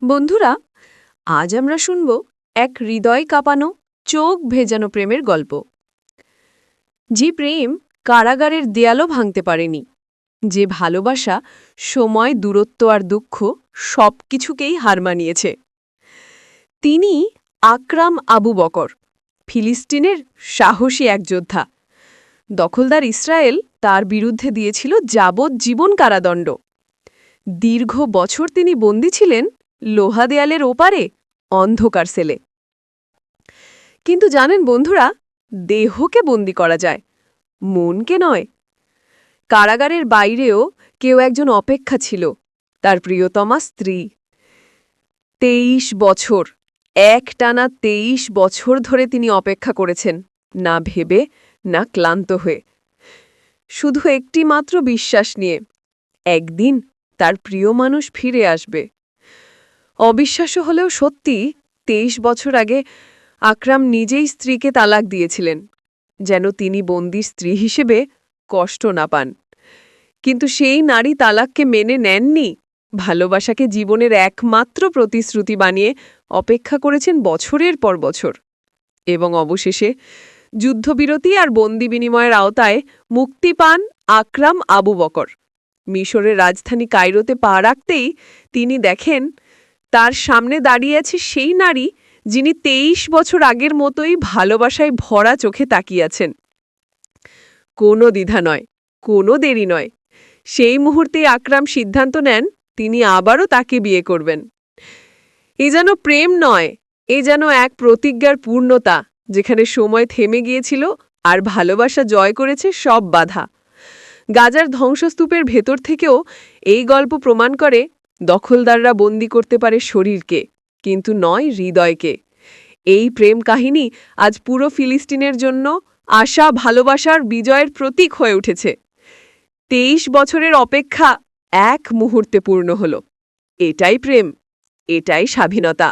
বন্ধুরা, আজ আমরা শুনব এক হৃদয় কাঁপানো, চোখ ভেজানো প্রেমের গল্প। যে প্রেম কারাগারের দেয়ালও ভাঙতে পারেনি, যে ভালোবাসা সময়, দূরত্ব আর দুঃখ সবকিছুকেই হার মানিয়েছে। তিনি আকরাম আবু বকর, ফিলিস্তিনের সাহসী এক যোদ্ধা। দখলদার ইসরায়েল তার বিরুদ্ধে দিয়েছিল যাবজ্জীবন কারাদণ্ড। দীর্ঘ বছর তিনি বন্দী ছিলেন লোহা দেয়ালের ওপারে, অন্ধকার সেলে। কিন্তু জানেন বন্ধুরা, দেহকে বন্দী করা যায়, মনকে নয়। কারাগারের বাইরেও কেউ একজন অপেক্ষা ছিল, তার প্রিয়তমা স্ত্রী। ২৩ বছর, একটানা ২৩ বছর ধরে তিনি অপেক্ষা করেছেন, না ভেবে না ক্লান্ত হয়ে, শুধু একটি মাত্র বিশ্বাস নিয়ে, একদিন তার প্রিয় মানুষ ফিরে আসবে। অবিশ্বাস্য হলেও সত্যি, ২৩ বছর আগে আকরাম নিজেই স্ত্রীকে তালাক দিয়েছিলেন, যেন তিনি বন্দির স্ত্রী হিসেবে কষ্ট না পান। কিন্তু সেই নারী তালাককে মেনে নেননি, ভালোবাসাকে জীবনের একমাত্র প্রতিশ্রুতি বানিয়ে অপেক্ষা করেছেন বছরের পর বছর। এবং অবশেষে যুদ্ধবিরতি আর বন্দি বিনিময়ের আওতায় মুক্তি পান আকরাম আবু বকর। মিশরের রাজধানী কায়রোতে পা রাখতেই তিনি দেখেন তার সামনে দাঁড়িয়ে আছে সেই নারী যিনি ২৩ বছর আগের মতোই ভালোবাসায় ভরা চোখে তাকিয়েছেন। কোনো দ্বিধা নয়, কোনো দেরি নয়, সেই মুহূর্তেই আকরাম সিদ্ধান্ত নেন তিনি আবারও তাকে বিয়ে করবেন। এ যেন প্রেম নয়, এ যেন এক প্রতিজ্ঞার পূর্ণতা, যেখানে সময় থেমে গিয়েছিল আর ভালোবাসা জয় করেছে সব বাধা। গাজার ধ্বংসস্তূপের ভেতর থেকেও এই গল্প প্রমাণ করে দখলদাররা বন্দী করতে পারে শরীরকে, কিন্তু নয় হৃদয়কে। এই প্রেম কাহিনী আজ পুরো ফিলিস্তিনের জন্য আশা, ভালোবাসার বিজয়ের প্রতীক হয়ে উঠেছে। ২৩ বছরের অপেক্ষা এক মুহূর্তে পূর্ণ হল। এটাই প্রেম, এটাই স্বাধীনতা।